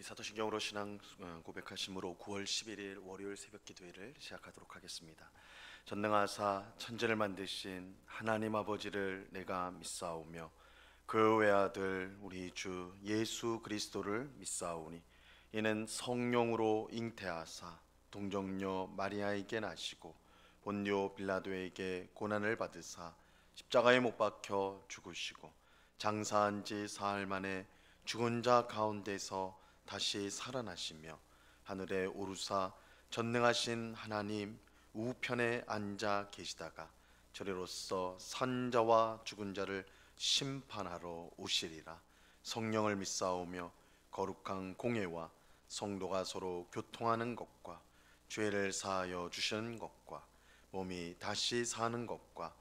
사도신경으로 신앙 고백하심으로 9월 11일 월요일 새벽 기도회를 시작하도록 하겠습니다. 전능하사 천지를 만드신 하나님 아버지를 내가 믿사오며 그 외아들 우리 주 예수 그리스도를 믿사오니 이는 성령으로 잉태하사 동정녀 마리아에게 나시고 본디오 빌라도에게 고난을 받으사 십자가에 못 박혀 죽으시고 장사한 지 사흘 만에 죽은 자 가운데서 다시 살아나시며 하늘에 오르사 전능하신 하나님 우편에 앉아 계시다가 저리로서 산 자와 죽은 자를 심판하러 오시리라. 성령을 믿사오며 거룩한 공예와 성도가 서로 교통하는 것과 죄를 사하여 주시는 것과 몸이 다시 사는 것과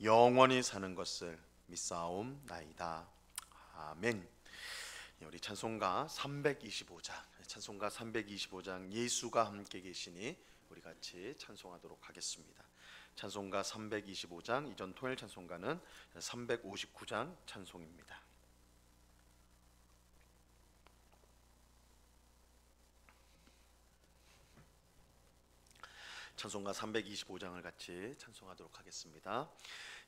영원히 사는 것을 믿사옵나이다. 아멘. 우리 찬송가 325장 예수가 함께 계시니 우리 같이 찬송하도록 하겠습니다. 찬송가 325장, 이전 토요일 찬송가는 359장 찬송입니다. 찬송가 325장을 같이 찬송하도록 하겠습니다.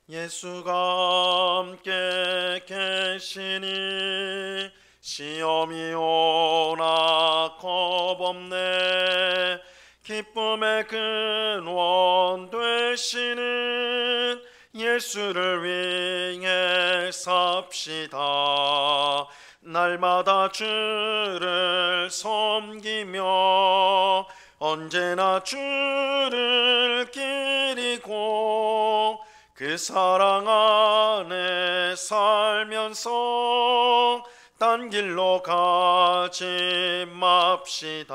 예수가 함께 계시니 시험이 오나 겁없네. 기쁨의 근원 되시는 예수를 위해 삽시다. 날마다 주를 섬기며 언제나 주를 기리고 그 사랑 안에 살면서 딴 길로 가지 맙시다.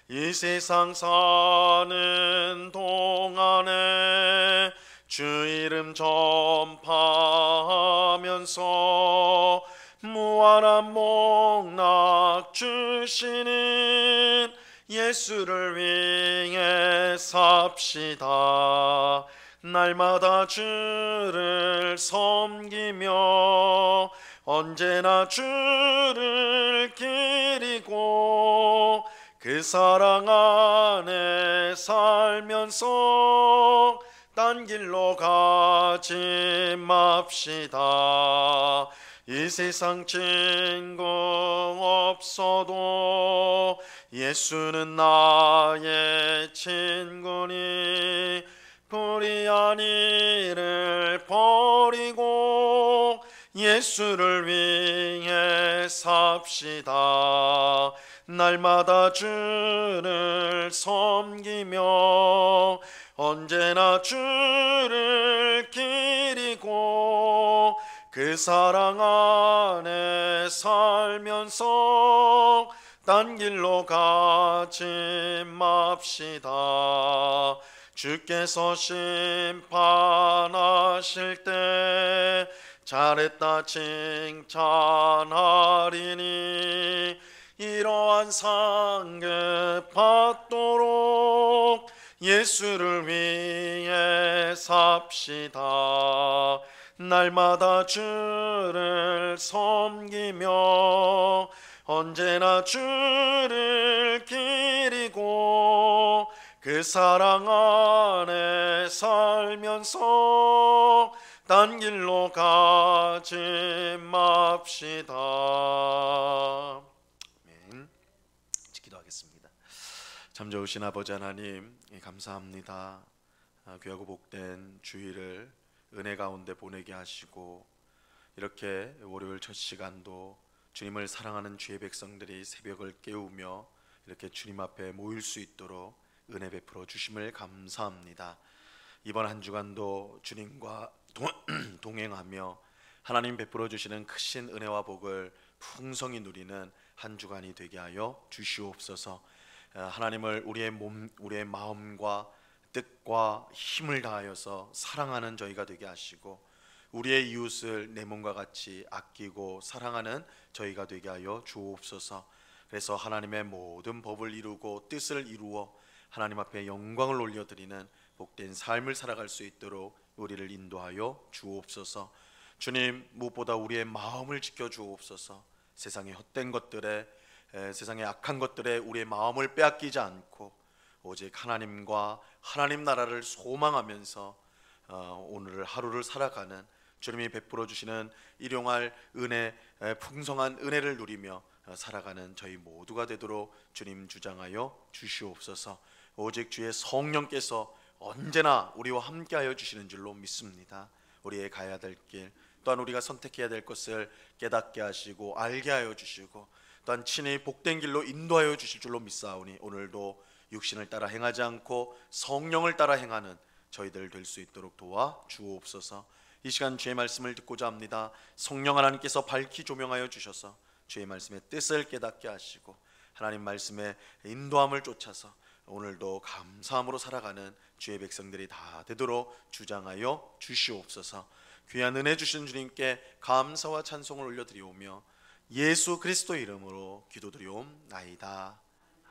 이 세상 사는 동안에 주 이름 전파하면서 무한한 복락 주시는 예수를 위해 삽시다. 날마다 주를 섬기며 언제나 주를 기리고 그 사랑 안에 살면서 딴 길로 가지 맙시다. 이 세상 친구 없어도 예수는 나의 친구니 불의한 일을 버리고 예수를 위해 삽시다. 날마다 주를 섬기며 언제나 주를 기리고 그 사랑 안에 살면서 딴 길로 가지 맙시다. 주께서 심판하실 때 잘했다 칭찬하리니 이러한 상급 받도록 예수를 위해 삽시다. 날마다 주를 섬기며 언제나 주를 기리고 그 사랑 안에 살면서 딴 길로 가지 맙시다. 아멘. 기도하겠습니다. 참 좋으신 아버지 하나님, 감사합니다. 귀하고 복된 주일을 은혜 가운데 보내게 하시고 이렇게 월요일 첫 시간도 주님을 사랑하는 주의 백성들이 새벽을 깨우며 이렇게 주님 앞에 모일 수 있도록 은혜 베풀어 주심을 감사합니다. 이번 한 주간도 주님과 동행하며 하나님 베풀어 주시는 크신 은혜와 복을 풍성히 누리는 한 주간이 되게 하여 주시옵소서. 하나님을 우리의 마음과 뜻과 힘을 다하여서 사랑하는 저희가 되게 하시고 우리의 이웃을 내 몸과 같이 아끼고 사랑하는 저희가 되게 하여 주옵소서. 그래서 하나님의 모든 법을 이루고 뜻을 이루어 하나님 앞에 영광을 올려드리는 복된 삶을 살아갈 수 있도록 우리를 인도하여 주옵소서. 주님, 무엇보다 우리의 마음을 지켜 주옵소서. 세상의 헛된 것들에 세상의 악한 것들에 우리의 마음을 빼앗기지 않고 오직 하나님과 하나님 나라를 소망하면서 오늘 하루를 살아가는 주님이 베풀어 주시는 일용할 은혜, 풍성한 은혜를 누리며 살아가는 저희 모두가 되도록 주님 주장하여 주시옵소서. 오직 주의 성령께서 언제나 우리와 함께하여 주시는 줄로 믿습니다. 우리의 가야 될 길, 또한 우리가 선택해야 될 것을 깨닫게 하시고 알게 하여 주시고, 또한 친히 복된 길로 인도하여 주실 줄로 믿사오니 오늘도 육신을 따라 행하지 않고 성령을 따라 행하는 저희들 될 수 있도록 도와 주옵소서. 이 시간 주의 말씀을 듣고자 합니다. 성령 하나님께서 밝히 조명하여 주셔서 주의 말씀의 뜻을 깨닫게 하시고 하나님 말씀의 인도함을 쫓아서 오늘도 감사함으로 살아가는 주의 백성들이 다 되도록 주장하여 주시옵소서. 귀한 은혜 주신 주님께 감사와 찬송을 올려드리오며 예수 그리스도 이름으로 기도드리옵나이다.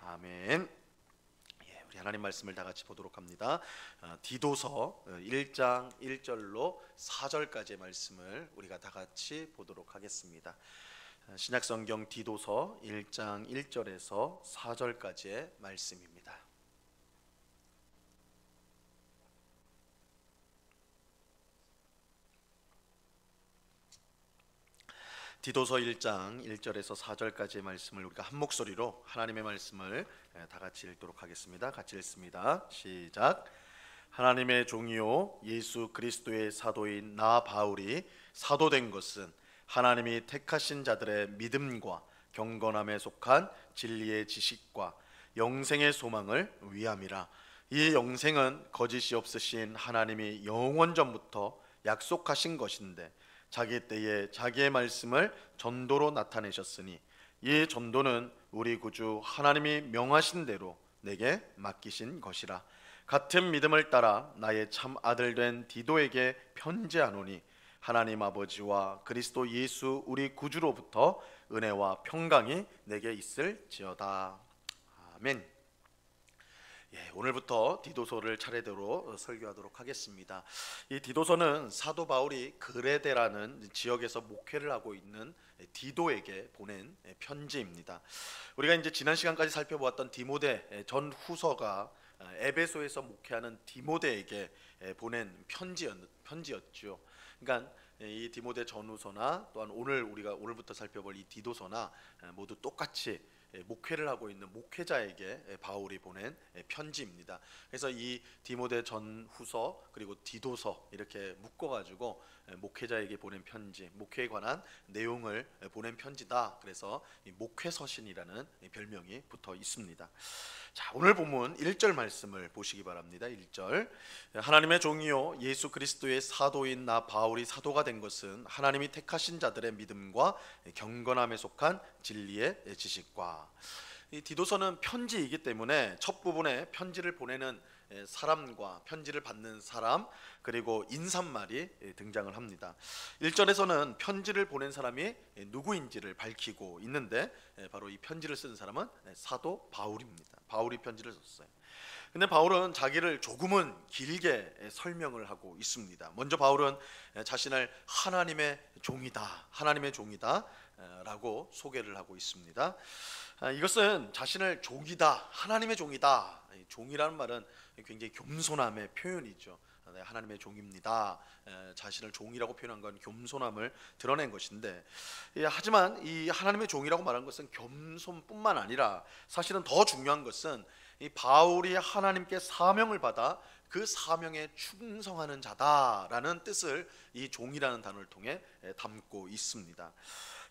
아멘. 우리 하나님 말씀을 다 같이 보도록 합니다. 디도서 1장 1절로 4절까지의 말씀을 우리가 다 같이 보도록 하겠습니다. 신약성경 디도서 1장 1절에서 4절까지의 말씀입니다. 디도서 1장 1절에서 4절까지의 말씀을 우리가 한 목소리로 하나님의 말씀을 다 같이 읽도록 하겠습니다. 같이 읽습니다. 시작. 하나님의 종이요 예수 그리스도의 사도인 나 바울이 사도된 것은 하나님이 택하신 자들의 믿음과 경건함에 속한 진리의 지식과 영생의 소망을 위함이라. 이 영생은 거짓이 없으신 하나님이 영원 전부터 약속하신 것인데 자기 때에 자기의 말씀을 전도로 나타내셨으니 이 전도는 우리 구주 하나님이 명하신 대로 내게 맡기신 것이라. 같은 믿음을 따라 나의 참 아들 된 디도에게 편지하노니 하나님 아버지와 그리스도 예수 우리 구주로부터 은혜와 평강이 내게 있을지어다. 아멘. 오늘부터 디도서를 차례대로 설교하도록 하겠습니다. 이 디도서는 사도 바울이 그레데라는 지역에서 목회를 하고 있는 디도에게 보낸 편지입니다. 우리가 이제 지난 시간까지 살펴보았던 디모데 전 후서가 에베소에서 목회하는 디모데에게 보낸 편지였죠. 그러니까 이 디모데 전후서나 또한 오늘부터 살펴볼 이 디도서나 모두 똑같이 목회를 하고 있는 목회자에게 바울이 보낸 편지입니다. 그래서 이 디모데 전후서 그리고 디도서 이렇게 묶어가지고 목회자에게 보낸 편지, 목회에 관한 내용을 보낸 편지다. 그래서 목회서신이라는 별명이 붙어 있습니다. 자, 오늘 본문 1절 말씀을 보시기 바랍니다. 1절. 하나님의 종이요 예수 그리스도의 사도인 나 바울이 사도가 된 것은 하나님이 택하신 자들의 믿음과 경건함에 속한 진리의 지식과. 이 디도서는 편지이기 때문에 첫 부분에 편지를 보내는 사람과 편지를 받는 사람 그리고 인사말이 등장을 합니다. 1절에서는 편지를 보낸 사람이 누구인지를 밝히고 있는데 바로 이 편지를 쓴 사람은 사도 바울입니다. 바울이 편지를 썼어요. 근데 바울은 자기를 조금은 길게 설명을 하고 있습니다. 먼저 바울은 자신을 하나님의 종이다 라고 소개를 하고 있습니다. 이것은 자신을 종이다, 하나님의 종이다. 종이라는 말은 굉장히 겸손함의 표현이죠. 하나님의 종입니다. 자신을 종이라고 표현한 건 겸손함을 드러낸 것인데, 하지만 이 하나님의 종이라고 말한 것은 겸손뿐만 아니라 사실은 더 중요한 것은 이 바울이 하나님께 사명을 받아 그 사명에 충성하는 자다라는 뜻을 이 종이라는 단어를 통해 담고 있습니다.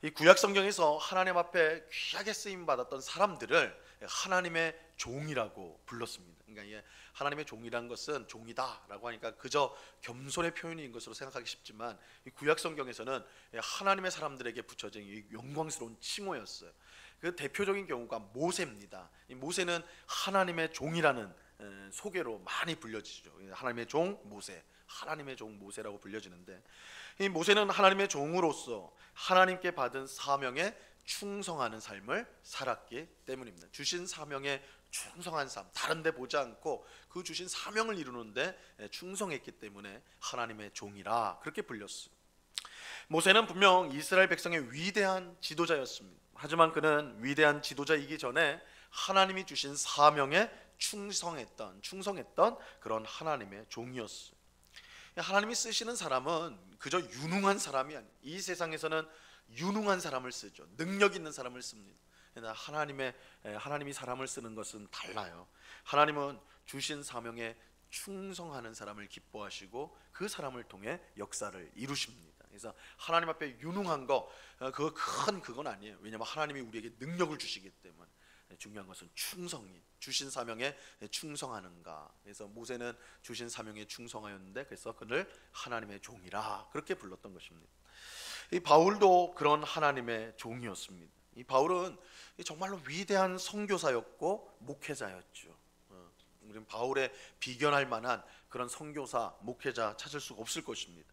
이 구약 성경에서 하나님 앞에 귀하게 쓰임 받았던 사람들을 하나님의 종이라고 불렀습니다. 그러니까 이게 하나님의 종이라는 것은 종이다라고 하니까 그저 겸손의 표현인 것으로 생각하기 쉽지만 이 구약 성경에서는 하나님의 사람들에게 붙여진 이 영광스러운 칭호였어요. 그 대표적인 경우가 모세입니다. 이 모세는 하나님의 종이라는 소개로 많이 불려지죠. 하나님의 종 모세, 하나님의 종 모세라고 불려지는데, 이 모세는 하나님의 종으로서 하나님께 받은 사명에 충성하는 삶을 살았기 때문입니다. 주신 사명에 충성한 삶, 다른 데 보지 않고 그 주신 사명을 이루는데 충성했기 때문에 하나님의 종이라 그렇게 불렸어요. 모세는 분명 이스라엘 백성의 위대한 지도자였습니다. 하지만 그는 위대한 지도자이기 전에 하나님이 주신 사명에 충성했던 그런 하나님의 종이었어요. 하나님이 쓰시는 사람은 그저 유능한 사람이 아니에요. 이 세상에서는 유능한 사람을 쓰죠. 능력 있는 사람을 씁니다. 그러나 하나님이 사람을 쓰는 것은 달라요. 하나님은 주신 사명에 충성하는 사람을 기뻐하시고 그 사람을 통해 역사를 이루십니다. 그래서 하나님 앞에 유능한 거 그건 아니에요. 왜냐하면 하나님이 우리에게 능력을 주시기 때문에. 중요한 것은 충성이, 주신 사명에 충성하는가. 그래서 모세는 주신 사명에 충성하였는데 그래서 그를 하나님의 종이라 그렇게 불렀던 것입니다. 이 바울도 그런 하나님의 종이었습니다. 이 바울은 정말로 위대한 선교사였고 목회자였죠. 우리는 바울에 비견할 만한 그런 선교사, 목회자 찾을 수가 없을 것입니다.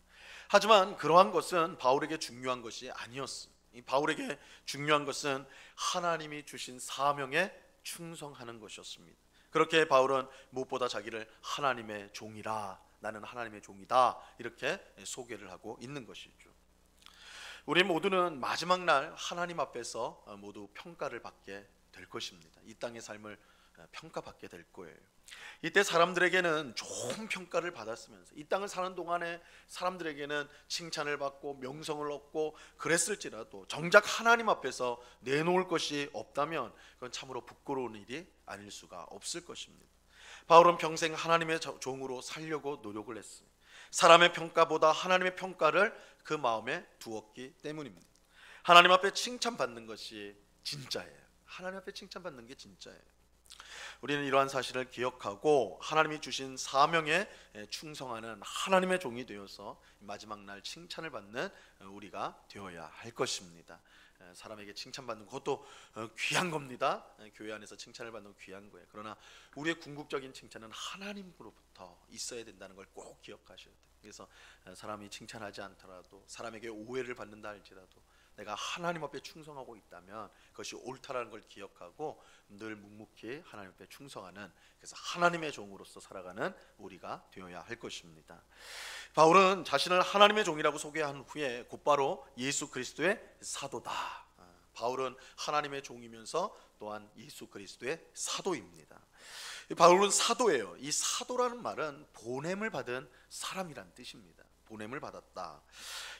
하지만 그러한 것은 바울에게 중요한 것이 아니었어요. 이 바울에게 중요한 것은 하나님이 주신 사명에 충성하는 것이었습니다. 그렇게 바울은 무엇보다 자기를 하나님의 종이라, 나는 하나님의 종이다 이렇게 소개를 하고 있는 것이죠. 우리 모두는 마지막 날 하나님 앞에서 모두 평가를 받게 될 것입니다. 이 땅의 삶을 평가받게 될 거예요. 이때 사람들에게는 좋은 평가를 받았으면서 이 땅을 사는 동안에 사람들에게는 칭찬을 받고 명성을 얻고 그랬을지라도 정작 하나님 앞에서 내놓을 것이 없다면 그건 참으로 부끄러운 일이 아닐 수가 없을 것입니다. 바울은 평생 하나님의 종으로 살려고 노력을 했어요. 사람의 평가보다 하나님의 평가를 그 마음에 두었기 때문입니다. 하나님 앞에 칭찬받는 것이 진짜예요. 하나님 앞에 칭찬받는 게 진짜예요. 우리는 이러한 사실을 기억하고 하나님이 주신 사명에 충성하는 하나님의 종이 되어서 마지막 날 칭찬을 받는 우리가 되어야 할 것입니다. 사람에게 칭찬받는 것도 귀한 겁니다. 교회 안에서 칭찬을 받는 건 귀한 거예요. 그러나 우리의 궁극적인 칭찬은 하나님으로부터 있어야 된다는 걸 꼭 기억하셔야 돼요. 그래서 사람이 칭찬하지 않더라도 사람에게 오해를 받는다 할지라도 내가 하나님 앞에 충성하고 있다면 그것이 옳다라는 걸 기억하고 늘 묵묵히 하나님 앞에 충성하는, 그래서 하나님의 종으로서 살아가는 우리가 되어야 할 것입니다. 바울은 자신을 하나님의 종이라고 소개한 후에 곧바로 예수 그리스도의 사도다. 바울은 하나님의 종이면서 또한 예수 그리스도의 사도입니다. 바울은 사도예요. 이 사도라는 말은 보냄을 받은 사람이란 뜻입니다. 보냄을 받았다.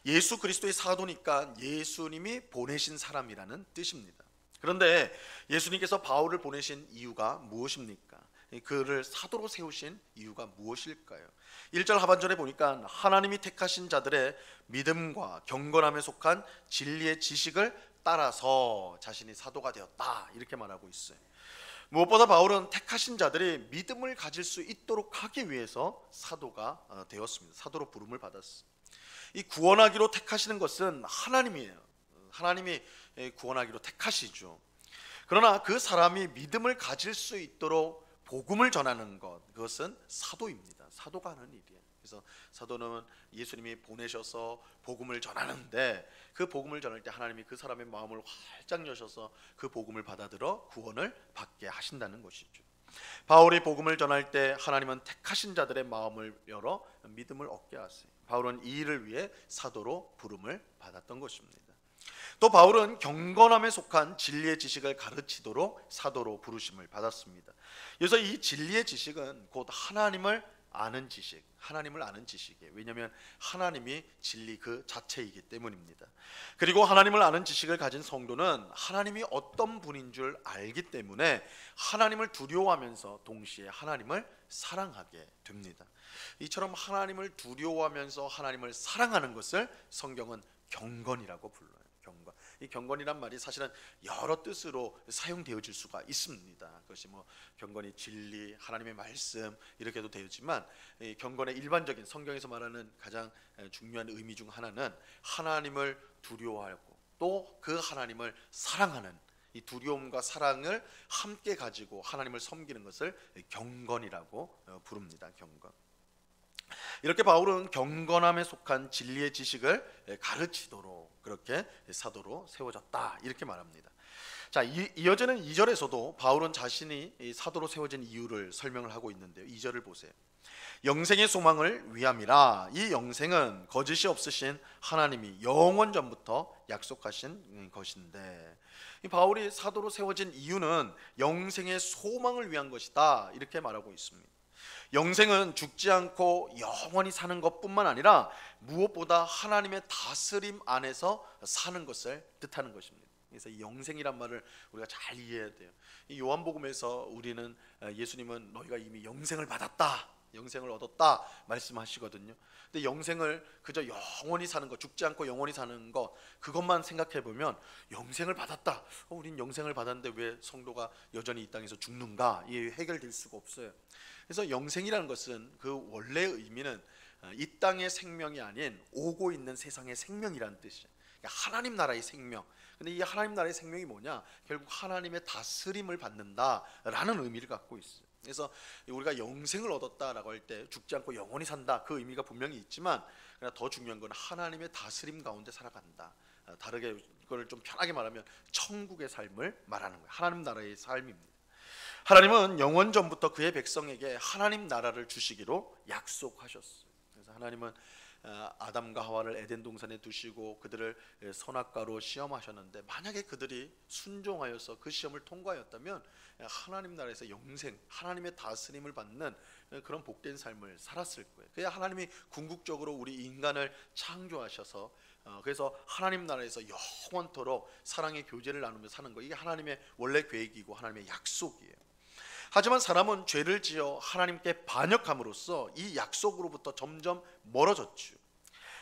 예수 그리스도의 사도니까 예수님이 보내신 사람이라는 뜻입니다. 그런데 예수님께서 바울을 보내신 이유가 무엇입니까? 그를 사도로 세우신 이유가 무엇일까요? 1절 하반절에 보니까 하나님이 택하신 자들의 믿음과 경건함에 속한 진리의 지식을 따라서 자신이 사도가 되었다 이렇게 말하고 있어요. 무엇보다 바울은 택하신 자들이 믿음을 가질 수 있도록 하기 위해서 사도가 되었습니다. 사도로 부름을 받았습니다. 이 구원하기로 택하시는 것은 하나님이에요. 하나님이 구원하기로 택하시죠. 그러나 그 사람이 믿음을 가질 수 있도록 복음을 전하는 것, 그것은 사도입니다. 사도가 하는 일이에요. 그래서 사도는 예수님이 보내셔서 복음을 전하는데 그 복음을 전할 때 하나님이 그 사람의 마음을 활짝 여셔서 그 복음을 받아들여 구원을 받게 하신다는 것이죠. 바울이 복음을 전할 때 하나님은 택하신 자들의 마음을 열어 믿음을 얻게 하세요. 바울은 이 일을 위해 사도로 부름을 받았던 것입니다. 또 바울은 경건함에 속한 진리의 지식을 가르치도록 사도로 부르심을 받았습니다. 그래서 이 진리의 지식은 곧 하나님을 아는 지식, 하나님을 아는 지식이에요. 왜냐하면 하나님이 진리 그 자체이기 때문입니다. 그리고 하나님을 아는 지식을 가진 성도는 하나님이 어떤 분인 줄 알기 때문에 하나님을 두려워하면서 동시에 하나님을 사랑하게 됩니다. 이처럼 하나님을 두려워하면서 하나님을 사랑하는 것을 성경은 경건이라고 불러요. 경건. 이 경건이란 말이 사실은 여러 뜻으로 사용되어질 수가 있습니다. 그것이 뭐 경건이 진리, 하나님의 말씀 이렇게도 되지만 이 경건의 일반적인 성경에서 말하는 가장 중요한 의미 중 하나는 하나님을 두려워하고 또 그 하나님을 사랑하는 이 두려움과 사랑을 함께 가지고 하나님을 섬기는 것을 경건이라고 부릅니다. 경건. 이렇게 바울은 경건함에 속한 진리의 지식을 가르치도록 그렇게 사도로 세워졌다 이렇게 말합니다. 자, 이어지는 2절에서도 바울은 자신이 사도로 세워진 이유를 설명을 하고 있는데요. 2절을 보세요. 영생의 소망을 위함이라. 이 영생은 거짓이 없으신 하나님이 영원 전부터 약속하신 것인데, 이 바울이 사도로 세워진 이유는 영생의 소망을 위한 것이다 이렇게 말하고 있습니다. 영생은 죽지 않고 영원히 사는 것뿐만 아니라 무엇보다 하나님의 다스림 안에서 사는 것을 뜻하는 것입니다. 그래서 이 영생이란 말을 우리가 잘 이해해야 돼요. 이 요한복음에서 우리는 예수님은 너희가 이미 영생을 받았다, 영생을 얻었다 말씀하시거든요. 근데 영생을 그저 영원히 사는 것, 죽지 않고 영원히 사는 것, 그것만 생각해 보면 영생을 받았다, 우린 영생을 받았는데 왜 성도가 여전히 이 땅에서 죽는가, 이게 해결될 수가 없어요. 그래서 영생이라는 것은 그 원래의 의미는 이 땅의 생명이 아닌 오고 있는 세상의 생명이라는 뜻이에요. 그러니까 하나님 나라의 생명. 근데 이 하나님 나라의 생명이 뭐냐? 결국 하나님의 다스림을 받는다라는 의미를 갖고 있어요. 그래서 우리가 영생을 얻었다라고 할 때 죽지 않고 영원히 산다, 그 의미가 분명히 있지만, 그러나 더 중요한 건 하나님의 다스림 가운데 살아간다. 다르게 이걸 좀 편하게 말하면 천국의 삶을 말하는 거예요. 하나님 나라의 삶입니다. 하나님은 영원 전부터 그의 백성에게 하나님 나라를 주시기로 약속하셨어요. 그래서 하나님은 아담과 하와를 에덴 동산에 두시고 그들을 선악과로 시험하셨는데, 만약에 그들이 순종하여서 그 시험을 통과하였다면 하나님 나라에서 영생, 하나님의 다스림을 받는 그런 복된 삶을 살았을 거예요. 그래야 하나님이 궁극적으로 우리 인간을 창조하셔서 그래서 하나님 나라에서 영원토록 사랑의 교제를 나누며 사는 거, 이게 하나님의 원래 계획이고 하나님의 약속이에요. 하지만 사람은 죄를 지어 하나님께 반역함으로써 이 약속으로부터 점점 멀어졌죠.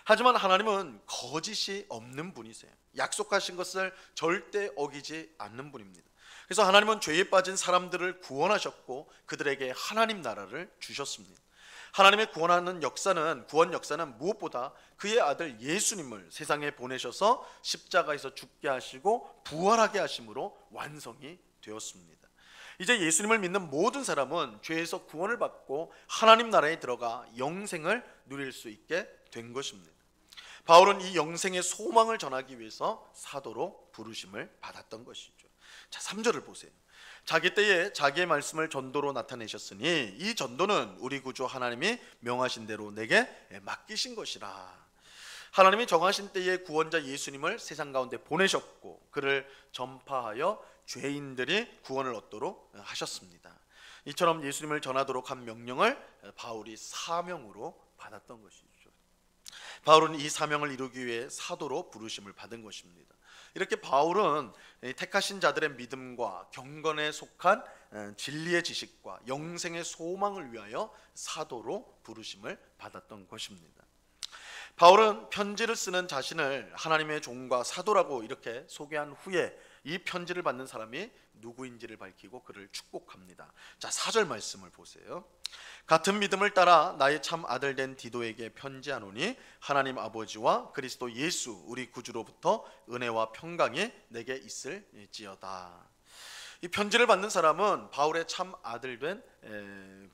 하지만 하나님은 거짓이 없는 분이세요. 약속하신 것을 절대 어기지 않는 분입니다. 그래서 하나님은 죄에 빠진 사람들을 구원하셨고 그들에게 하나님 나라를 주셨습니다. 하나님의 구원 역사는 무엇보다 그의 아들 예수님을 세상에 보내셔서 십자가에서 죽게 하시고 부활하게 하심으로 완성이 되었습니다. 이제 예수님을 믿는 모든 사람은 죄에서 구원을 받고 하나님 나라에 들어가 영생을 누릴 수 있게 된 것입니다. 바울은 이 영생의 소망을 전하기 위해서 사도로 부르심을 받았던 것이죠. 자, 3절을 보세요. 자기 때에 자기의 말씀을 전도로 나타내셨으니 이 전도는 우리 구주 하나님이 명하신 대로 내게 맡기신 것이라. 하나님이 정하신 때에 구원자 예수님을 세상 가운데 보내셨고 그를 전파하여 죄인들이 구원을 얻도록 하셨습니다. 이처럼 예수님을 전하도록 한 명령을 바울이 사명으로 받았던 것이죠. 바울은 이 사명을 이루기 위해 사도로 부르심을 받은 것입니다. 이렇게 바울은 택하신 자들의 믿음과 경건에 속한 진리의 지식과 영생의 소망을 위하여 사도로 부르심을 받았던 것입니다. 바울은 편지를 쓰는 자신을 하나님의 종과 사도라고 이렇게 소개한 후에 이 편지를 받는 사람이 누구인지를 밝히고 그를 축복합니다. 자, 4절 말씀을 보세요. 같은 믿음을 따라 나의 참 아들 된 디도에게 편지하노니 하나님 아버지와 그리스도 예수 우리 구주로부터 은혜와 평강이 내게 있을지어다. 이 편지를 받는 사람은 바울의 참 아들 된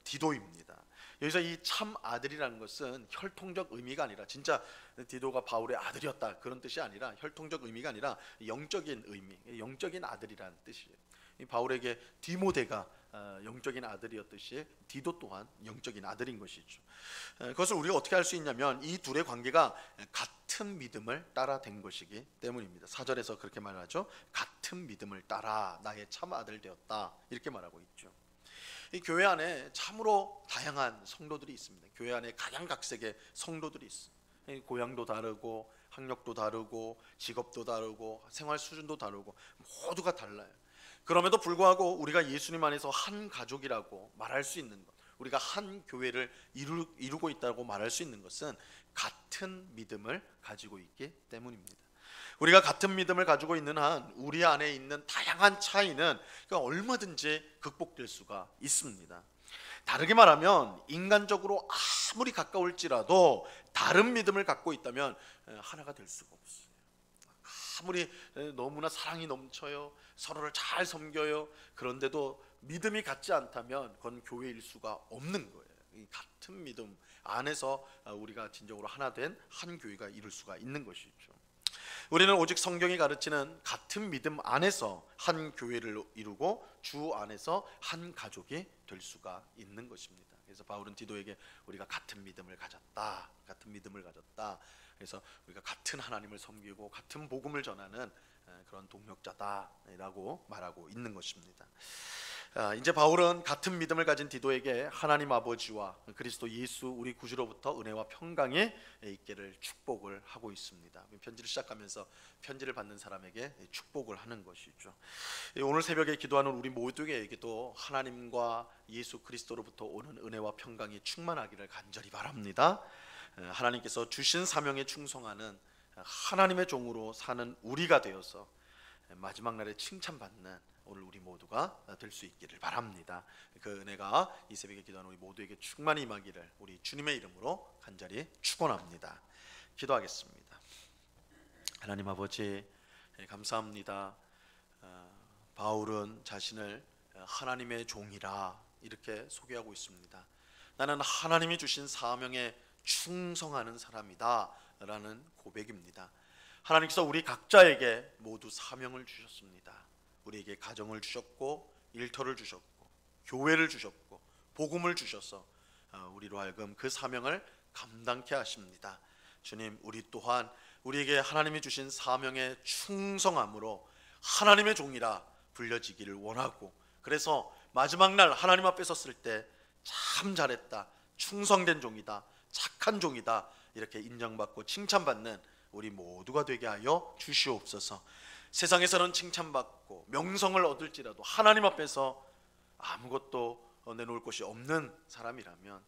디도입니다. 여기서 이 참 아들이라는 것은 혈통적 의미가 아니라 진짜 디도가 바울의 아들이었다 그런 뜻이 아니라, 혈통적 의미가 아니라 영적인 의미, 영적인 아들이라는 뜻이에요. 바울에게 디모데가 영적인 아들이었듯이 디도 또한 영적인 아들인 것이죠. 그것을 우리가 어떻게 알 수 있냐면 이 둘의 관계가 같은 믿음을 따라 된 것이기 때문입니다. 4절에서 그렇게 말하죠. 같은 믿음을 따라 나의 참 아들 되었다 이렇게 말하고 있죠. 이 교회 안에 참으로 다양한 성도들이 있습니다. 교회 안에 각양각색의 성도들이 있어요. 고향도 다르고 학력도 다르고 직업도 다르고 생활 수준도 다르고 모두가 달라요. 그럼에도 불구하고 우리가 예수님 안에서 한 가족이라고 말할 수 있는 것, 우리가 한 교회를 이루고 있다고 말할 수 있는 것은 같은 믿음을 가지고 있기 때문입니다. 우리가 같은 믿음을 가지고 있는 한 우리 안에 있는 다양한 차이는 얼마든지 극복될 수가 있습니다. 다르게 말하면 인간적으로 아무리 가까울지라도 다른 믿음을 갖고 있다면 하나가 될 수가 없어요. 아무리 너무나 사랑이 넘쳐요, 서로를 잘 섬겨요, 그런데도 믿음이 같지 않다면 그건 교회일 수가 없는 거예요. 이 같은 믿음 안에서 우리가 진정으로 하나 된 한 교회가 이룰 수가 있는 것이죠. 우리는 오직 성경이 가르치는 같은 믿음 안에서 한 교회를 이루고 주 안에서 한 가족이 될 수가 있는 것입니다. 그래서 바울은 디도에게 우리가 같은 믿음을 가졌다, 같은 믿음을 가졌다. 그래서 우리가 같은 하나님을 섬기고 같은 복음을 전하는 그런 동력자다라고 말하고 있는 것입니다. 이제 바울은 같은 믿음을 가진 디도에게 하나님 아버지와 그리스도 예수 우리 구주로부터 은혜와 평강이 있기를 축복을 하고 있습니다. 편지를 시작하면서 편지를 받는 사람에게 축복을 하는 것이죠. 오늘 새벽에 기도하는 우리 모두에게도 하나님과 예수 그리스도로부터 오는 은혜와 평강이 충만하기를 간절히 바랍니다. 하나님께서 주신 사명에 충성하는 하나님의 종으로 사는 우리가 되어서 마지막 날에 칭찬받는 오늘 우리 모두가 될 수 있기를 바랍니다. 그 은혜가 이 새벽에 기도하는 우리 모두에게 충만히 임하기를 우리 주님의 이름으로 간절히 축원합니다. 기도하겠습니다. 하나님 아버지, 감사합니다. 바울은 자신을 하나님의 종이라 이렇게 소개하고 있습니다. 나는 하나님이 주신 사명에 충성하는 사람이다 라는 고백입니다. 하나님께서 우리 각자에게 모두 사명을 주셨습니다. 우리에게 가정을 주셨고 일터를 주셨고 교회를 주셨고 복음을 주셔서 우리로 하여금 그 사명을 감당케 하십니다. 주님, 우리 또한 우리에게 하나님이 주신 사명에 충성함으로 하나님의 종이라 불려지기를 원하고, 그래서 마지막 날 하나님 앞에 섰을 때 참 잘했다, 충성된 종이다, 착한 종이다 이렇게 인정받고 칭찬받는 우리 모두가 되게 하여 주시옵소서. 세상에서는 칭찬받고 명성을 얻을지라도 하나님 앞에서 아무것도 내놓을 것이 없는 사람이라면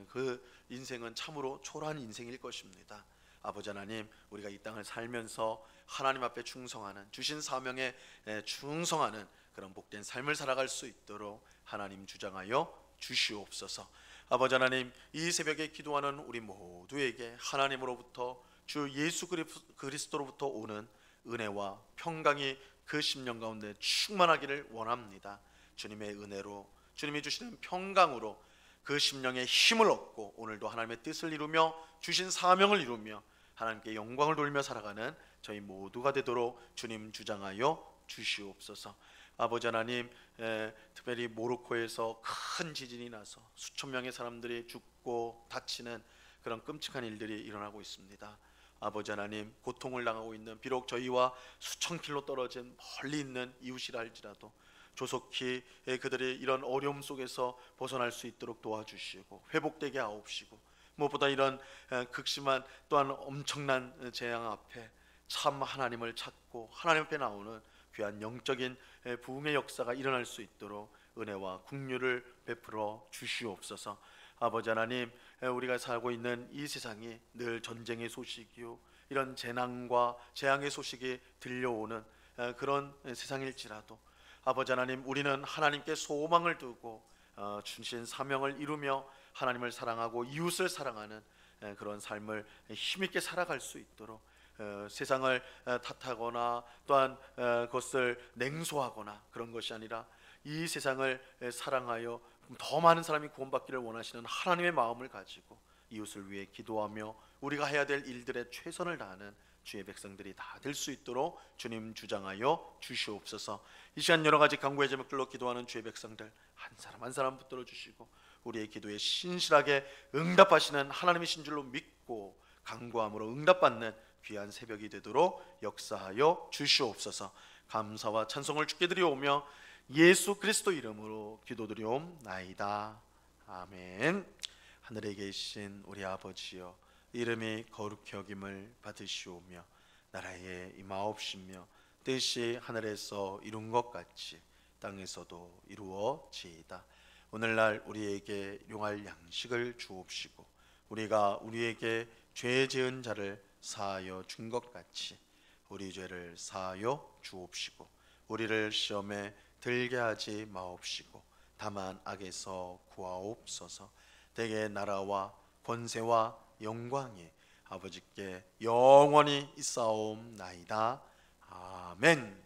그 인생은 참으로 초라한 인생일 것입니다. 아버지 하나님, 우리가 이 땅을 살면서 하나님 앞에 충성하는, 주신 사명에 충성하는 그런 복된 삶을 살아갈 수 있도록 하나님 주장하여 주시옵소서. 아버지 하나님, 이 새벽에 기도하는 우리 모두에게 하나님으로부터 주 예수 그리스도로부터 오는 은혜와 평강이 그 심령 가운데 충만하기를 원합니다. 주님의 은혜로, 주님이 주시는 평강으로 그 심령에 힘을 얻고 오늘도 하나님의 뜻을 이루며 주신 사명을 이루며 하나님께 영광을 돌며 살아가는 저희 모두가 되도록 주님 주장하여 주시옵소서. 아버지 하나님, 특별히 모로코에서 큰 지진이 나서 수천 명의 사람들이 죽고 다치는 그런 끔찍한 일들이 일어나고 있습니다. 아버지 하나님, 고통을 당하고 있는, 비록 저희와 수천 킬로 떨어진 멀리 있는 이웃이라 할지라도 조속히 그들이 이런 어려움 속에서 벗어날 수 있도록 도와주시고 회복되게 하옵시고, 무엇보다 이런 극심한 또한 엄청난 재앙 앞에 참 하나님을 찾고 하나님 앞에 나오는 귀한 영적인 부흥의 역사가 일어날 수 있도록 은혜와 긍휼을 베풀어 주시옵소서. 아버지 하나님, 우리가 살고 있는 이 세상이 늘 전쟁의 소식이요 이런 재난과 재앙의 소식이 들려오는 그런 세상일지라도 아버지 하나님, 우리는 하나님께 소망을 두고 주신 사명을 이루며 하나님을 사랑하고 이웃을 사랑하는 그런 삶을 힘있게 살아갈 수 있도록 세상을 탓하거나 또한 그것을 냉소하거나 그런 것이 아니라 이 세상을 사랑하여 더 많은 사람이 구원받기를 원하시는 하나님의 마음을 가지고 이웃을 위해 기도하며 우리가 해야 될 일들에 최선을 다하는 주의 백성들이 다 될 수 있도록 주님 주장하여 주시옵소서. 이 시간 여러 가지 간구의 제목들로 기도하는 주의 백성들 한 사람 한 사람 붙들어 주시고 우리의 기도에 신실하게 응답하시는 하나님이신 줄로 믿고 간구함으로 응답받는 귀한 새벽이 되도록 역사하여 주시옵소서. 감사와 찬송을 주께 드리오며 예수 그리스도 이름으로 기도드리옵나이다. 아멘. 하늘에 계신 우리 아버지여, 이름이 거룩히 여김을 받으시오며 나라에 임하옵시며 뜻이 하늘에서 이룬 것 같이 땅에서도 이루어지이다. 오늘날 우리에게 용할 양식을 주옵시고 우리가 우리에게 죄 지은 자를 사하여 준 것 같이 우리 죄를 사하여 주옵시고 우리를 시험에 들게 하지 마옵시고 다만 악에서 구하옵소서. 대개 나라와 권세와 영광이 아버지께 영원히 있사옵나이다. 아멘.